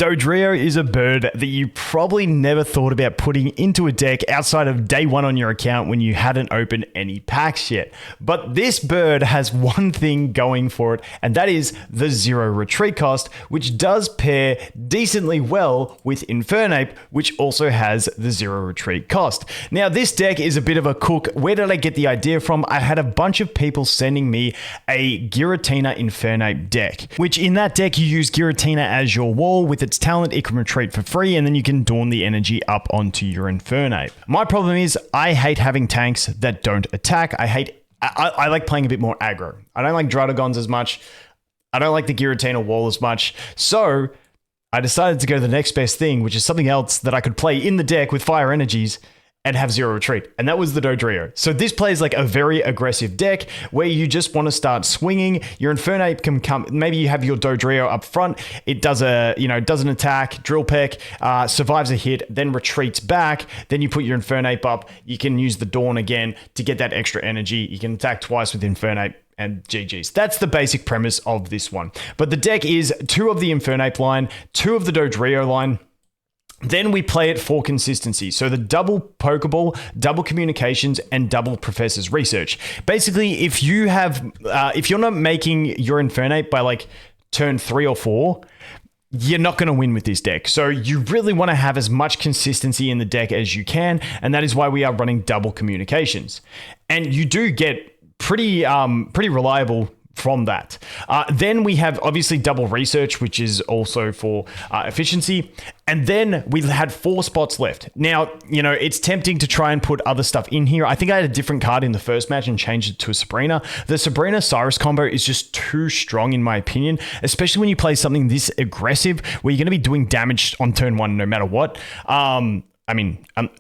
Dodrio is a bird that you probably never thought about putting into a deck outside of day one on your account when you hadn't opened any packs yet. But this bird has one thing going for it, and that is the 0 retreat cost, which does pair decently well with Infernape, which also has the 0 retreat cost. Now, this deck is a bit of a cook. Where did I get the idea from? I had a bunch of people sending me a Giratina Infernape deck, which in that deck you use Giratina as your wall. With its talent, it can retreat for free, and then you can dawn the energy up onto your Infernape. My problem is I hate having tanks that don't attack. I like playing a bit more aggro. I don't like Druddigons as much. I don't like the Giratina wall as much. So I decided to go to the next best thing, which is something else that I could play in the deck with fire energies and have 0 retreat, and that was the Dodrio. So this plays like a very aggressive deck where you just want to start swinging. Your Infernape can come, maybe you have your Dodrio up front, it does does an attack, drill peck, survives a hit, then retreats back, then you put your Infernape up, you can use the Dawn again to get that extra energy, you can attack twice with Infernape, and GG's. That's the basic premise of this one. But the deck is 2 of the Infernape line, 2 of the Dodrio line. Then we play it for consistency. So the double Pokeball, double Communications, and double Professor's Research. Basically, if you're not making your Infernape by like turn 3 or 4, you're not going to win with this deck. So you really want to have as much consistency in the deck as you can, and that is why we are running double Communications. And you do get pretty reliable from that. Then we have obviously double research, which is also for efficiency. And then we had 4 spots left. Now, it's tempting to try and put other stuff in here. I think I had a different card in the first match and changed it to a Sabrina. The Sabrina Cyrus combo is just too strong in my opinion, especially when you play something this aggressive where you're going to be doing damage on turn 1 no matter what.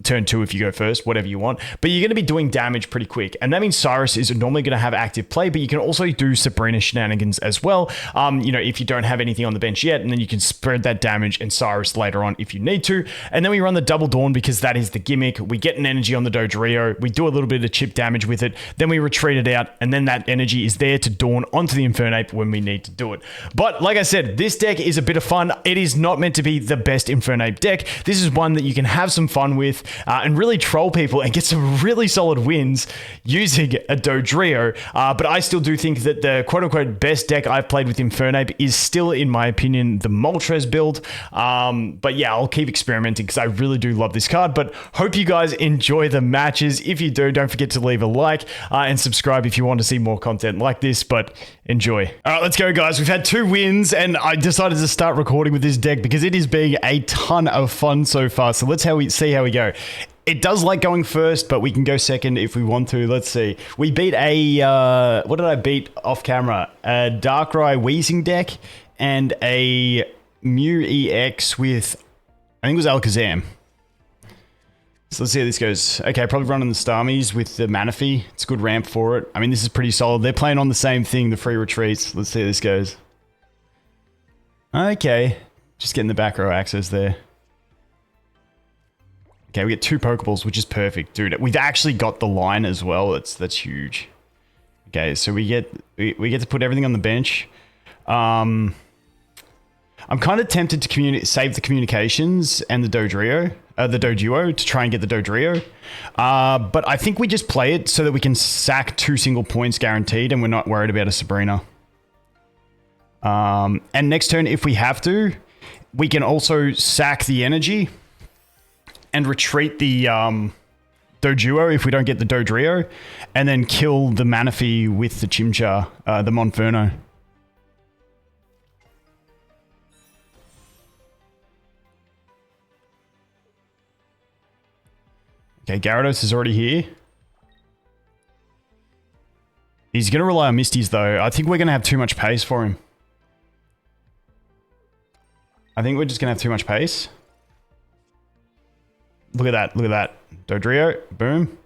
Turn 2 if you go first, whatever you want. But you're going to be doing damage pretty quick. And that means Cyrus is normally going to have active play, but you can also do Sabrina shenanigans as well. If you don't have anything on the bench yet, and then you can spread that damage and Cyrus later on if you need to. And then we run the double Dawn because that is the gimmick. We get an energy on the Dodrio. We do a little bit of chip damage with it. Then we retreat it out. And then that energy is there to Dawn onto the Infernape when we need to do it. But like I said, this deck is a bit of fun. It is not meant to be the best Infernape deck. This is one that you can have some fun with and really troll people and get some really solid wins using a Dodrio. But I still do think that the quote-unquote best deck I've played with Infernape is still, in my opinion, the Moltres build. But yeah, I'll keep experimenting because I really do love this card. But hope you guys enjoy the matches. If you do, don't forget to leave a like and subscribe if you want to see more content like this. But enjoy. All right, let's go, guys. We've had 2 wins, and I decided to start recording with this deck because it is being a ton of fun so far. So let's see how we go. It does like going first, but we can go second if we want to. Let's see. We beat a... what did I beat off camera? A Darkrai Weezing deck and a Mew EX with... I think it was Alakazam. So let's see how this goes. Okay, probably running the Starmies with the Manaphy. It's a good ramp for it. I mean, this is pretty solid. They're playing on the same thing, the free retreats. Let's see how this goes. Okay. Just getting the back row access there. Okay, we get 2 Pokeballs, which is perfect, dude. We've actually got the line as well. That's huge. Okay, so we get to put everything on the bench. I'm kind of tempted to save the Communications and the Dodrio, the Doduo to try and get the Dodrio. But I think we just play it so that we can sack 2 single points guaranteed, and we're not worried about a Sabrina. And next turn, if we have to, we can also sack the energy and retreat the Doduo if we don't get the Dodrio, and then kill the Manaphy with the Chimchar, the Monferno. Okay, Gyarados is already here. He's going to rely on Misties, though. I think we're going to have too much pace for him. I think we're just going to have too much pace. Look at that. Look at that. Dodrio. Boom.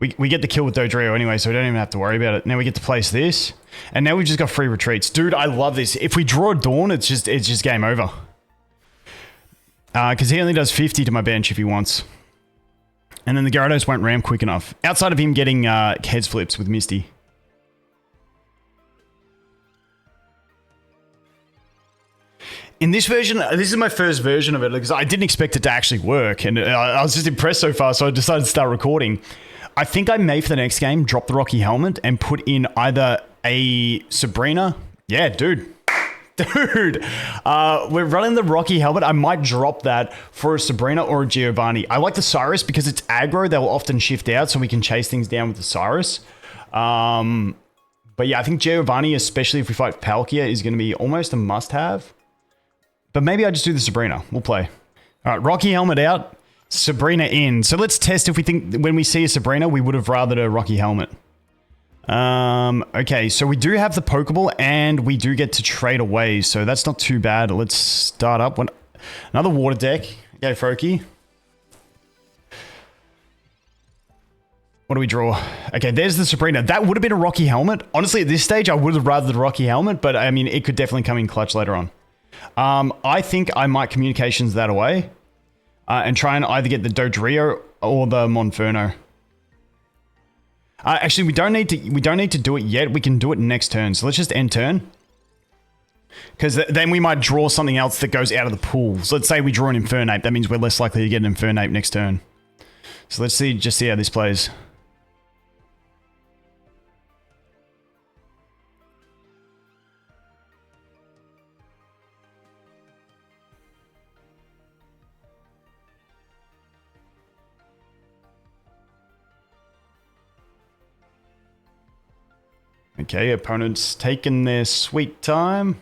We get the kill with Dodrio anyway, so we don't even have to worry about it. Now we get to place this. And now we've just got free retreats. Dude, I love this. If we draw Dawn, it's just game over. Because he only does 50 to my bench if he wants. And then the Gyarados won't ram quick enough. Outside of him getting heads flips with Misty. In this version, this is my first version of it because I didn't expect it to actually work, and I was just impressed so far, so I decided to start recording. I think I may, for the next game, drop the Rocky Helmet and put in either a Sabrina. Yeah, dude. Dude, we're running the Rocky Helmet. I might drop that for a Sabrina or a Giovanni. I like the Cyrus because it's aggro. They will often shift out, so we can chase things down with the Cyrus. But yeah, I think Giovanni, especially if we fight Palkia, is going to be almost a must-have. But maybe I just do the Sabrina. We'll play. All right, Rocky Helmet out, Sabrina in. So let's test if we think when we see a Sabrina, we would have rathered a Rocky Helmet. Okay, so we do have the Pokeball and we do get to trade away, so that's not too bad. Let's start up another water deck. Okay, Froakie. What do we draw? Okay, there's the Sabrina. That would have been a Rocky Helmet. Honestly, at this stage, I would have rathered the Rocky Helmet, but I mean, it could definitely come in clutch later on. I think I might Communications that away, and try and either get the Dodrio or the Monferno. Actually, we don't need to do it yet. We can do it next turn. So let's just end turn. Because then we might draw something else that goes out of the pool. So let's say we draw an Infernape. That means we're less likely to get an Infernape next turn. So let's just see how this plays. Okay, opponent's taking their sweet time.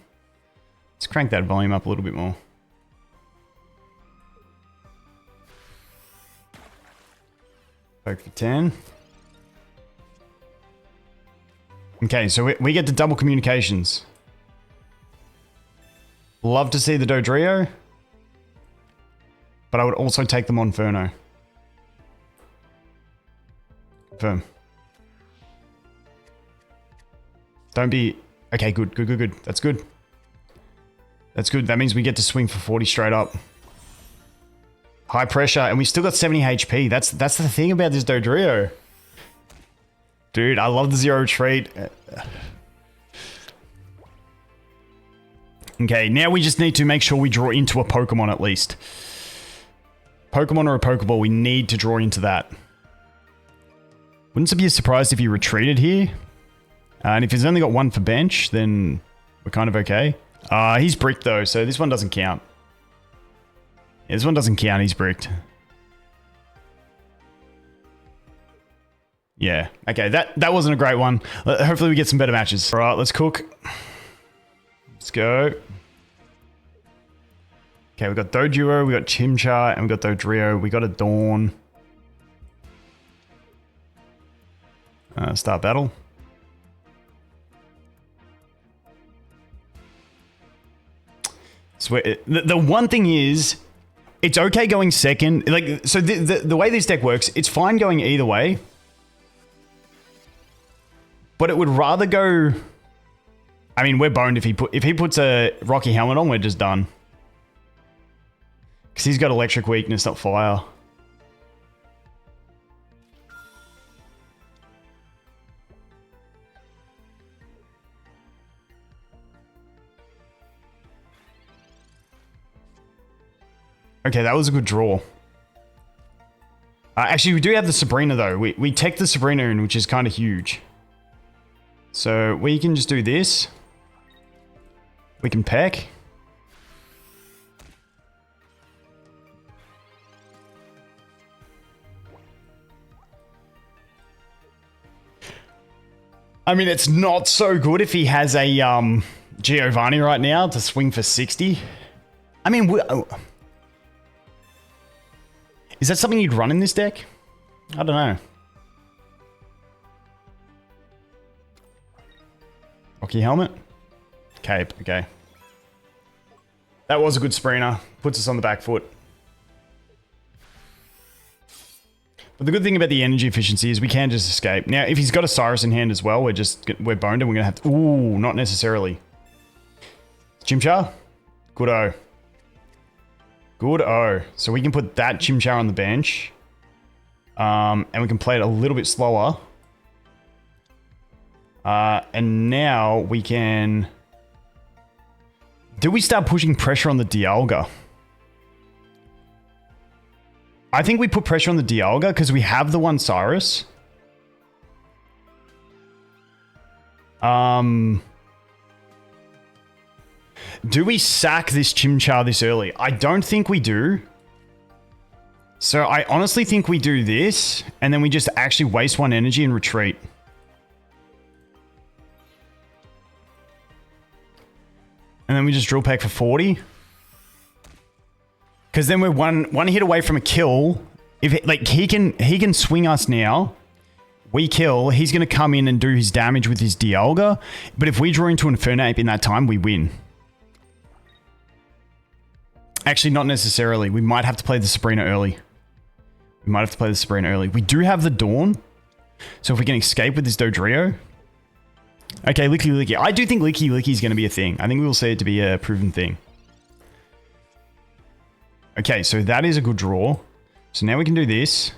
Let's crank that volume up a little bit more. Poke for 10. Okay, so we get to double Communications. Love to see the Dodrio. But I would also take the Monferno. Confirm. Don't be... Okay, good. That's good. That's good. That means we get to swing for 40 straight up. High pressure, and we still got 70 HP. That's the thing about this Dodrio. Dude, I love the zero retreat. Okay, now we just need to make sure we draw into a Pokemon at least. Pokemon or a Pokeball, we need to draw into that. Wouldn't it be surprised if he retreated here? And if he's only got one for bench, then we're kind of okay. He's bricked though, so this one doesn't count. Yeah, this one doesn't count, he's bricked. Yeah, okay, that wasn't a great one. Hopefully we get some better matches. All right, let's cook. Let's go. Okay, we got Dodrio, we got Chimchar, and we got Dodrio. We got a Dawn. Start battle. So the one thing is, it's okay going second. Like, so the way this deck works, it's fine going either way. But it would rather go... I mean, we're boned if he puts a Rocky Helmet on, we're just done. Because he's got electric weakness, not fire. Okay, that was a good draw. Actually, we do have the Sabrina, though. We take the Sabrina in, which is kind of huge. So, we can just do this. We can peck. I mean, it's not so good if he has a Giovanni right now to swing for 60. I mean, is that something you'd run in this deck? I don't know. Rocky Helmet. Cape, okay. That was a good Sabrina. Puts us on the back foot. But the good thing about the energy efficiency is we can just escape. Now, if he's got a Cyrus in hand as well, we're boned and we're going to have to... Ooh, not necessarily. Chimchar? Good-o. Good-o. So we can put that Chimchar on the bench. And we can play it a little bit slower. And now we can Do we start pushing pressure on the Dialga? I think we put pressure on the Dialga because we have the one Cyrus. Do we sack this Chimchar this early? I don't think we do. So I honestly think we do this, and then we just actually waste one energy and retreat. And then we just drill pack for 40. Because then we're one hit away from a kill. If it, like he can swing us now. We kill. He's going to come in and do his damage with his Dialga. But if we draw into Infernape in that time, we win. Actually, not necessarily. We might have to play the Sabrina early. We do have the Dawn. So if we can escape with this Dodrio. Okay, Licky Licky. I do think Licky Licky is going to be a thing. I think we will see it to be a proven thing. Okay, so that is a good draw. So now we can do this.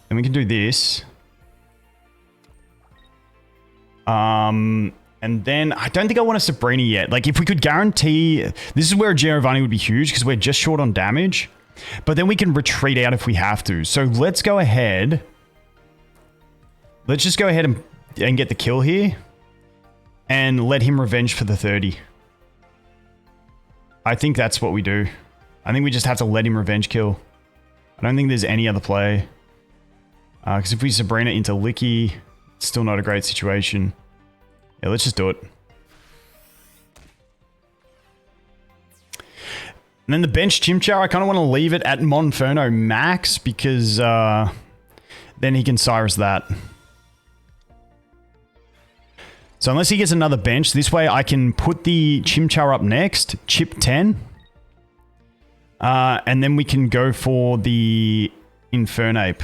And we can do this. And then I don't think I want a Sabrina yet. Like if we could guarantee... This is where a Giovanni would be huge because we're just short on damage. But then we can retreat out if we have to. So let's go ahead. Let's just go ahead and get the kill here. And let him revenge for the 30. I think that's what we do. I think we just have to let him revenge kill. I don't think there's any other play. Because if we Sabrina into Licky, it's still not a great situation. Yeah, let's just do it. And then the bench Chimchar, I kind of want to leave it at Monferno max because then he can Cyrus that. So unless he gets another bench, this way I can put the Chimchar up next, chip 10. And then we can go for the Infernape.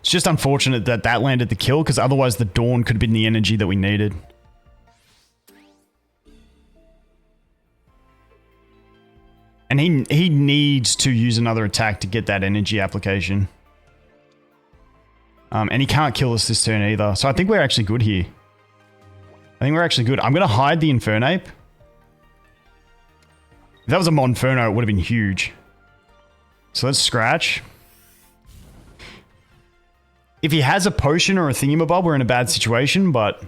It's just unfortunate that that landed the kill because otherwise the Dawn could have been the energy that we needed. And he needs to use another attack to get that energy application. And he can't kill us this turn either. So I think we're actually good here. I'm going to hide the Infernape. If that was a Monferno, it would have been huge. So let's scratch. If he has a potion or a thingamabob, we're in a bad situation, but...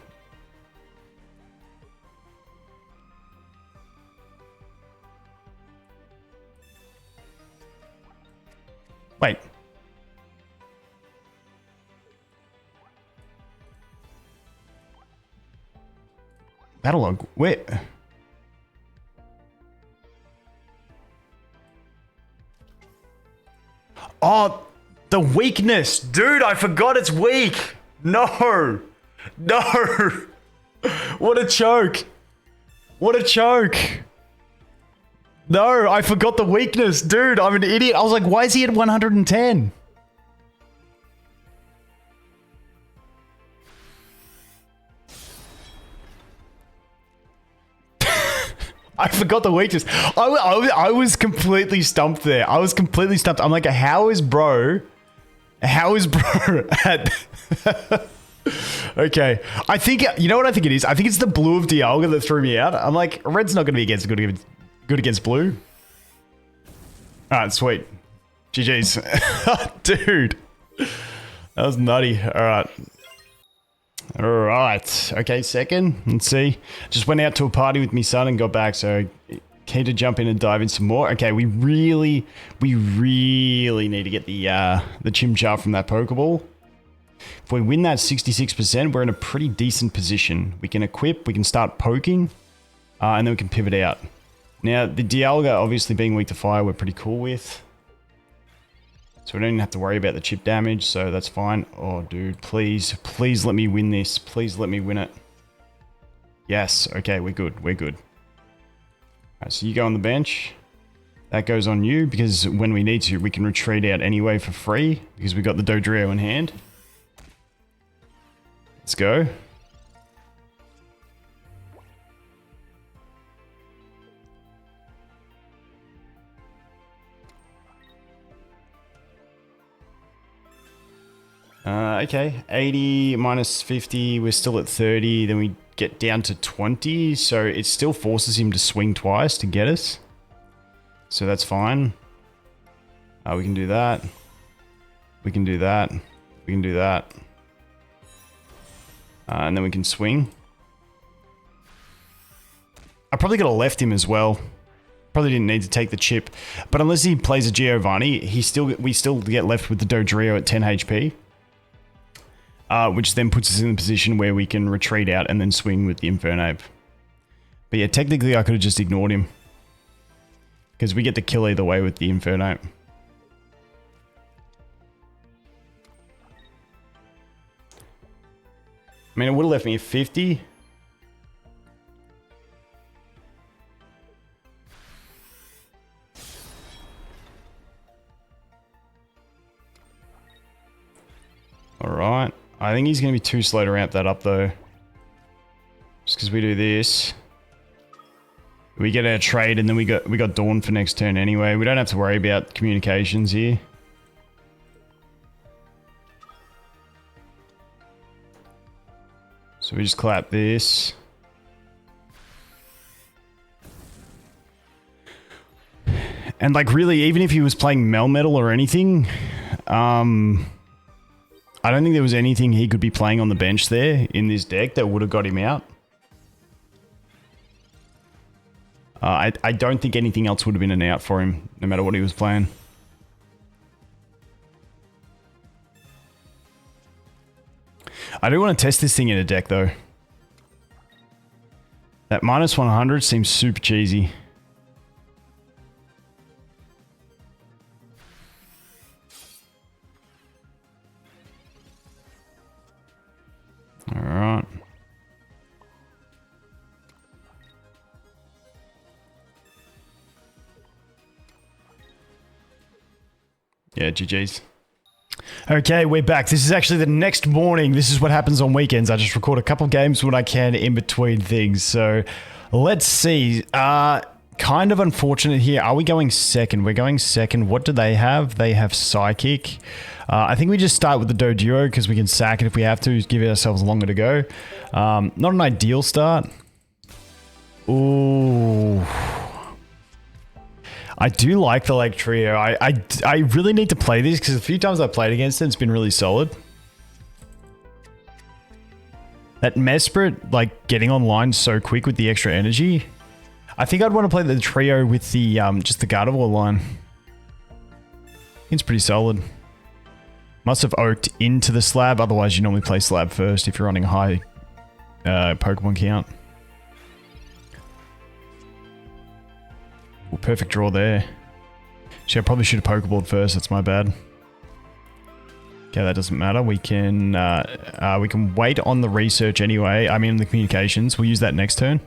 Wait. Battle log. Wait. Oh, the weakness. Dude, I forgot it's weak. No. No. What a choke. What a choke. No, I forgot the weakness. Dude, I'm an idiot. I was like, why is he at 110? I forgot the weakness. I was completely stumped there. I was completely stumped. I'm like, how is bro at... Okay. I think, you know what I think it is? I think it's the blue of Dialga that threw me out. I'm like, red's not going to be good against blue. Alright, sweet. GG's. Dude. That was nutty. Alright. Alright. Okay, second. Let's see. Just went out to a party with my son and got back, so keen to jump in and dive in some more. Okay, we really need to get the Chimchar from that Pokeball. If we win that 66%, we're in a pretty decent position. We can equip, we can start poking, and then we can pivot out. Now, the Dialga obviously being weak to fire, we're pretty cool with. So we don't even have to worry about the chip damage, so that's fine. Oh, dude, please let me win this. Please let me win it. Yes, okay, we're good, we're good. Alright, so you go on the bench. That goes on you, because when we need to, we can retreat out anyway for free, because we got the Dodrio in hand. Let's go. Okay, 80 minus 50, we're still at 30, then we get down to 20, so it still forces him to swing twice to get us. So that's fine. We can do that. We can do that. We can do that. And then we can swing. I probably could have left him as well. Probably didn't need to take the chip. But unless he plays a Giovanni, we still get left with the Dodrio at 10 HP. Which then puts us in a position where we can retreat out and then swing with the Infernape. But yeah, technically I could have just ignored him. Because we get the kill either way with the Infernape. I mean, it would have left me at 50. Alright. I think he's going to be too slow to ramp that up though. Just because we do this. We get our trade and then we got Dawn for next turn anyway. We don't have to worry about communications here. So we just clap this. And like really, even if he was playing Melmetal or anything, I don't think there was anything he could be playing on the bench there in this deck that would have got him out. I don't think anything else would have been an out for him, no matter what he was playing. I do want to test this thing in a deck, though. That minus 100 seems super cheesy. Alright. Yeah, GG's. Okay, we're back. This is actually the next morning. This is what happens on weekends. I just record a couple games when I can in between things. So, let's see. Kind of unfortunate here. Are we going second? We're going second. What do they have? They have Psychic. I think we just start with the Dodrio because we can sack it if we have to. Give ourselves longer to go. Not an ideal start. Ooh. I do like the Lake Trio. I really need to play this because a few times I've played against it, it's been really solid. That Mesprit, like, getting online so quick with the extra energy. I think I'd want to play the trio with the, just the Gardevoir line. It's pretty solid. Must have oaked into the slab, otherwise you normally play slab first if you're running a high Pokemon count. Ooh, perfect draw there. Actually, I probably should have Pokeballed first, that's my bad. Okay, that doesn't matter. We can wait on the research anyway. I mean, the communications. We'll use that next turn.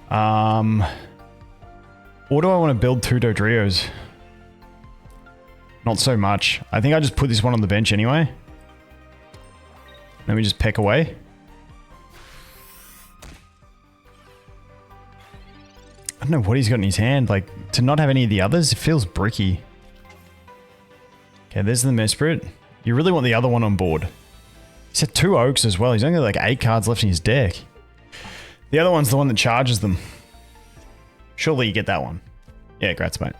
Or do I want to build two Dodrios? Not so much. I think I just put this one on the bench anyway. Let me just peck away. I don't know what he's got in his hand. Like, to not have any of the others, it feels bricky. Okay, there's the Mesprit. You really want the other one on board. He's had two Oaks as well. He's only got like 8 cards left in his deck. The other one's the one that charges them. Surely you get that one. Yeah, grats, mate.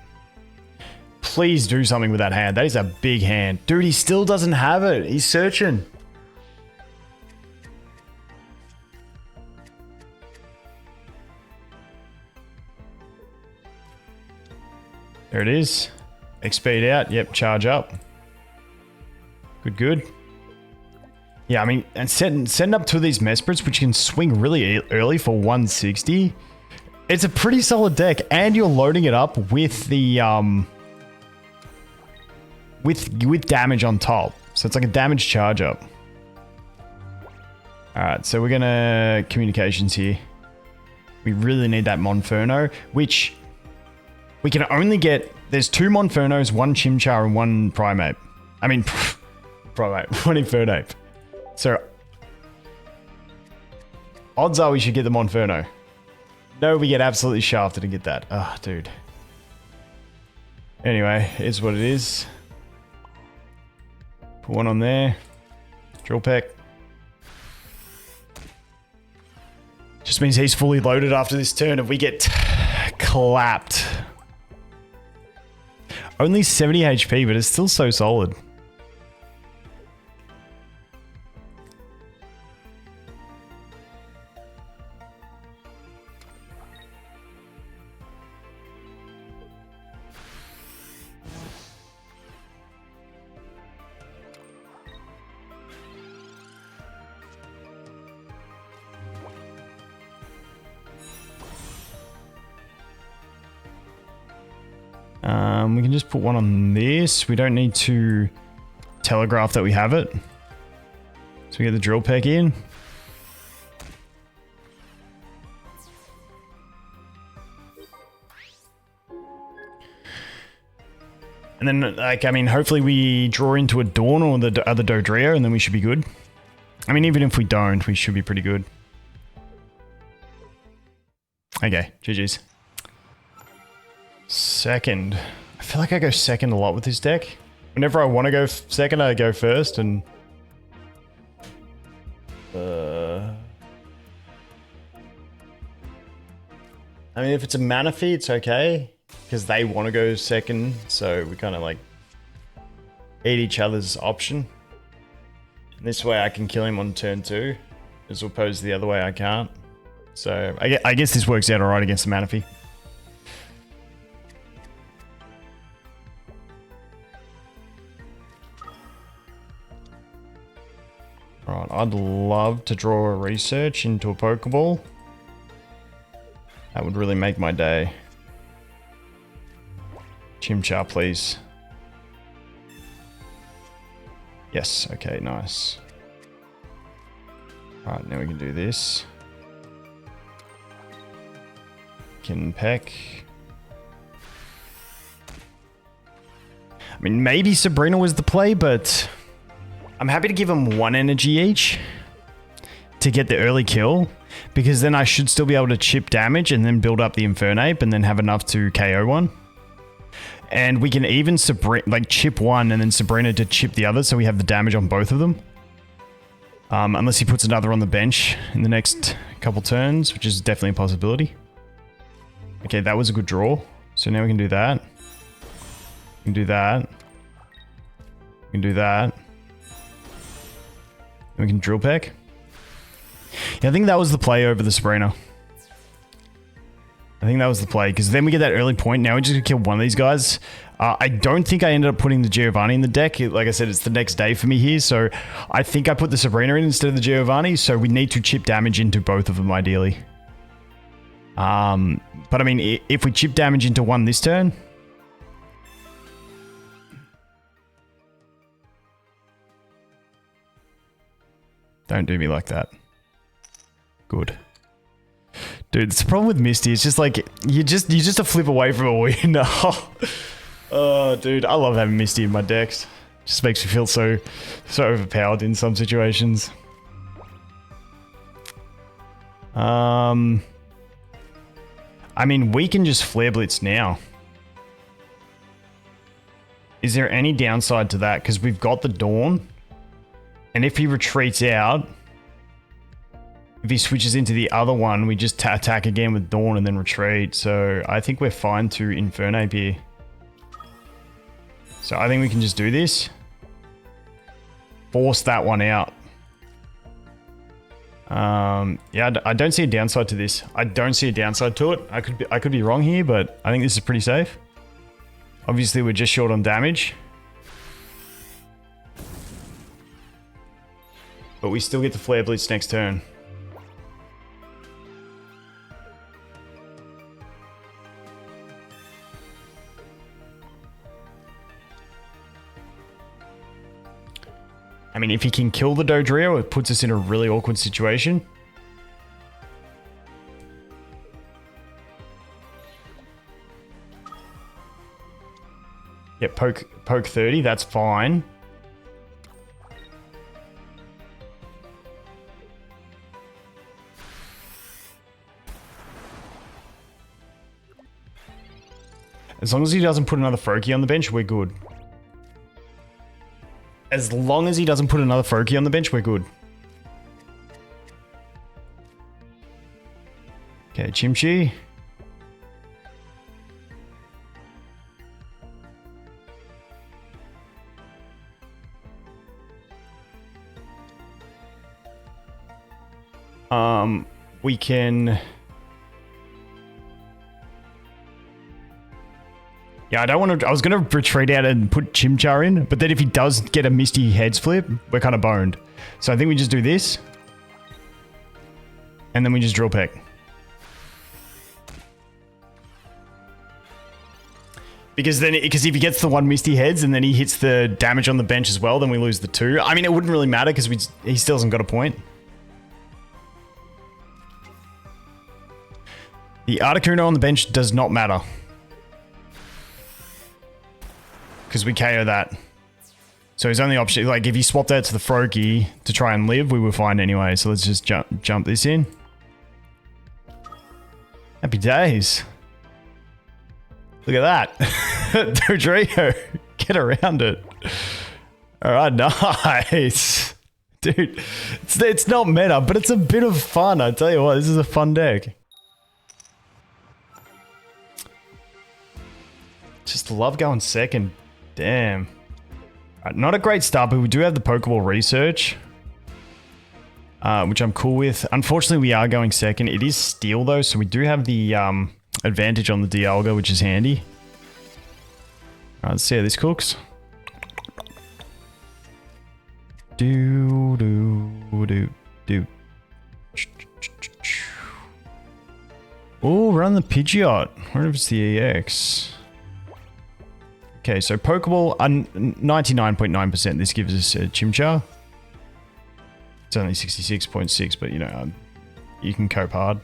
Please do something with that hand. That is a big hand. Dude, he still doesn't have it. He's searching. There it is. X-speed out. Yep, charge up. Good, good. Yeah, I mean, and send up two of these Mesprits, which can swing really early for 160. It's a pretty solid deck, and you're loading it up with the with damage on top. So it's like a damage charge up. Alright, so we're gonna communications here. We really need that Monferno, which we can only get. There's 2 Monfernos, 1 Chimchar, and 1 Primeape. I mean, Primeape, 1 Infernape. So, odds are we should get the Monferno. No, we get absolutely shafted and get that. Ah, oh, dude. Anyway, it's what it is. Put one on there. Drill peck. Just means he's fully loaded after this turn if we get clapped. Only 70 HP, but it's still so solid. We can just put one on this. We don't need to telegraph that we have it. So we get the drill peck in. And then, like, I mean, hopefully we draw into a Dawn or the other Dodrio, and then we should be good. I mean, even if we don't, we should be pretty good. Okay, GG's. Second. I feel like I go second a lot with this deck. Whenever I want to go second, I go first, and... I mean, if it's a Manaphy, it's okay. Because they want to go second, so we kind of like... eat each other's option. And this way I can kill him on turn 2. As opposed to the other way I can't. So, I guess this works out alright against the Manaphy. Right, I'd love to draw a research into a Pokeball. That would really make my day. Chimchar, please. Yes, okay, nice. Alright, now we can do this. Can peck. I mean, maybe Sabrina was the play, but... I'm happy to give them 1 energy each to get the early kill, because then I should still be able to chip damage and then build up the Infernape and then have enough to KO one. And we can even chip one and then Sabrina to chip the other, so we have the damage on both of them. Unless he puts another on the bench in the next couple turns, which is definitely a possibility. Okay, that was a good draw. So now we can do that. We can do that. We can do that. We can drill peck. Yeah, I think that was the play over the Sabrina. I think that was the play, because then we get that early point. Now we're just going to kill one of these guys. I don't think I ended up putting the Giovanni in the deck. Like I said, it's the next day for me here, so I think I put the Sabrina in instead of the Giovanni, so we need to chip damage into both of them, ideally. But I mean, if we chip damage into one this turn... Don't do me like that. Good. Dude, it's the problem with Misty. It's just like, you're just a flip away from a win. Oh, dude, I love having Misty in my decks. Just makes me feel so overpowered in some situations. I mean, we can just Flare Blitz now. Is there any downside to that? Because we've got the Dawn. And if he retreats out, if he switches into the other one, we just attack again with Dawn and then retreat. So I think we're fine to Infernape here. So I think we can just do this. Force that one out. Yeah, I don't see a downside to this. I don't see a downside to it. I could be wrong here, but I think this is pretty safe. Obviously, we're just short on damage. But we still get the Flare Blitz next turn. I mean, if he can kill the Dodrio, it puts us in a really awkward situation. Yeah, poke 30, that's fine. As long as he doesn't put another Froakie on the bench, we're good. As long as he doesn't put another Froakie on the bench, we're good. Okay, Chimchi. We can... Yeah, I don't want to... I was going to retreat out and put Chimchar in, but then if he does get a Misty Heads flip, we're kind of boned. So I think we just do this. And then we just Drill Peck. Because if he gets the one Misty Heads and then he hits the damage on the bench as well, then we lose the 2. I mean, it wouldn't really matter because he still hasn't got a point. The Articuno on the bench does not matter. Because we KO that. So his only option, like if he swapped that to the Froakie to try and live, we were fine anyway. So let's just jump this in. Happy days. Look at that. Dodrio, get around it. All right, nice. Dude, it's not meta, but it's a bit of fun. I tell you what, this is a fun deck. Just love going second. Damn. Right, not a great start, but we do have the Pokeball research. Which I'm cool with. Unfortunately, we are going second. It is Steel, though, so we do have the advantage on the Dialga, which is handy. Alright, let's see how this cooks. Oh, run the Pidgeot. I wonder if it's the EX. Okay, so Pokeball, 99.9%. This gives us a Chimchar. It's only 66.6, but you know, you can cope hard.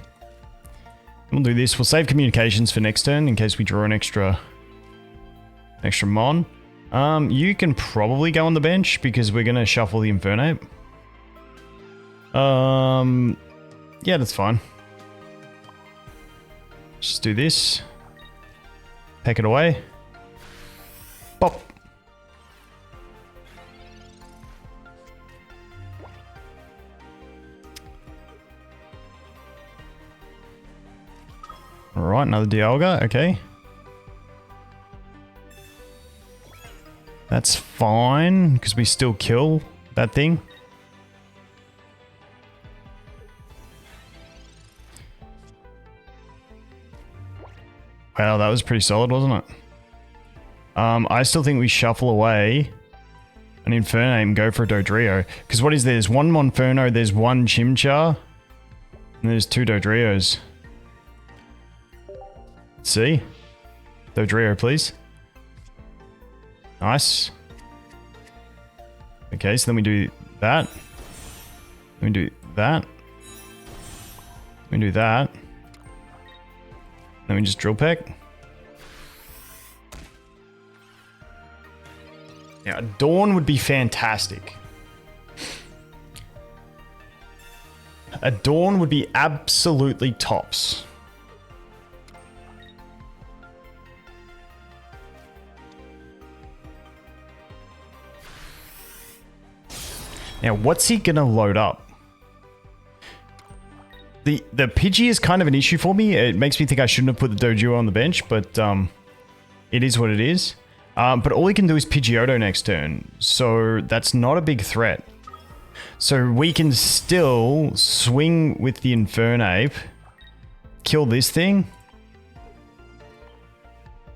We'll do this. We'll save communications for next turn in case we draw an extra Mon. You can probably go on the bench because we're going to shuffle the Infernape. Yeah, that's fine. Just do this. Peck it away. Pop. Alright, another Dialga, okay. That's fine, because we still kill that thing. Wow, that was pretty solid, wasn't it? I still think we shuffle away an Infernape and go for a Dodrio. Because what is there? There's one Monferno, there's one Chimchar, and there's 2 Dodrios. Let's see. Dodrio, please. Nice. Okay, so then we do that. Then we do that. We do that. Then we just Drill Peck. Yeah, Dawn would be fantastic. A Dawn would be absolutely tops. Now, what's he gonna load up? The Pidgey is kind of an issue for me. It makes me think I shouldn't have put the Dodrio on the bench, but it is what it is. But all he can do is Pidgeotto next turn, so that's not a big threat. So we can still swing with the Infernape, kill this thing.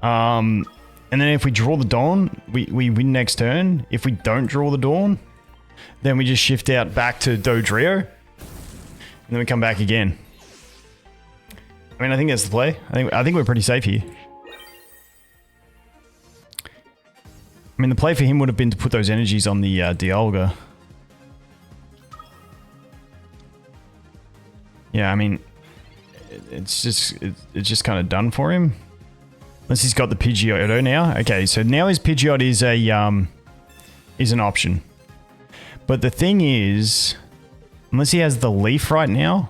And then if we draw the Dawn, we win next turn. If we don't draw the Dawn, then we just shift out back to Dodrio. And then we come back again. I mean, I think that's the play. I think we're pretty safe here. I mean, the play for him would have been to put those energies on the Dialga. Yeah, I mean, it's just kind of done for him. Unless he's got the Pidgeotto now. Okay, so now his Pidgeot is an option. But the thing is, unless he has the Leaf right now,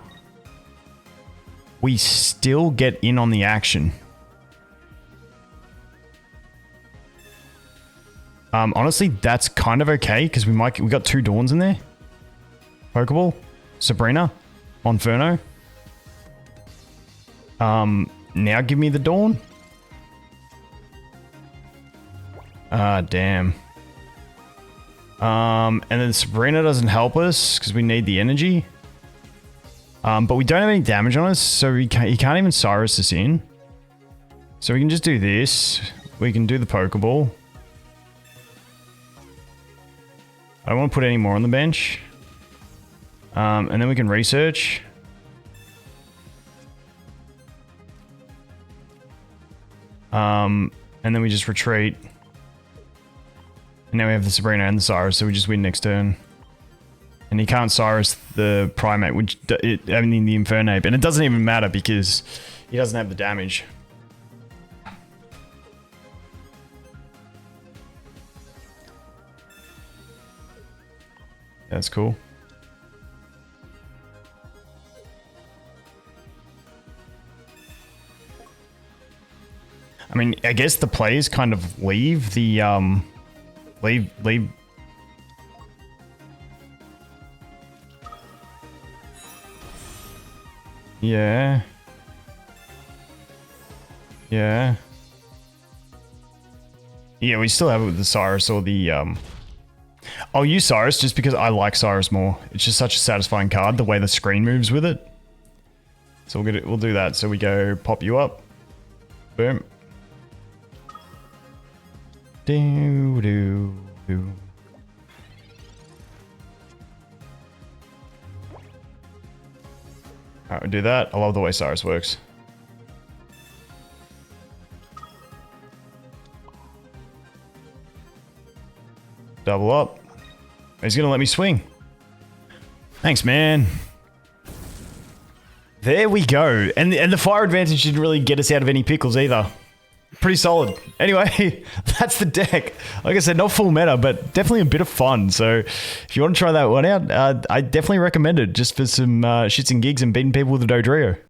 we still get in on the action. Honestly, that's kind of okay because we got 2 Dawns in there. Pokeball, Sabrina, Monferno. Now give me the Dawn. Ah, damn. And then Sabrina doesn't help us because we need the energy. But we don't have any damage on us, so he can't even Cyrus us in. So we can just do this. We can do the Pokeball. I don't want to put any more on the bench. And then we can research. And then we just retreat. And now we have the Sabrina and the Cyrus, so we just win next turn. And he can't Cyrus the Primate, I mean the Infernape. And it doesn't even matter because he doesn't have the damage. That's cool. I mean, I guess the players kind of leave the, leave. Yeah. Yeah. Yeah, we still have it with the Cyrus or the, I'll use Cyrus just because I like Cyrus more. It's just such a satisfying card, the way the screen moves with it. So we'll do that. So we go pop you up. Boom. Do, do, do. Alright, we'll do that. I love the way Cyrus works. Double up. He's gonna let me swing. Thanks, man. There we go. And the fire advantage didn't really get us out of any pickles either. Pretty solid. Anyway, that's the deck. Like I said, not full meta, but definitely a bit of fun. So if you want to try that one out, I definitely recommend it just for some shits and gigs and beating people with a Dodrio.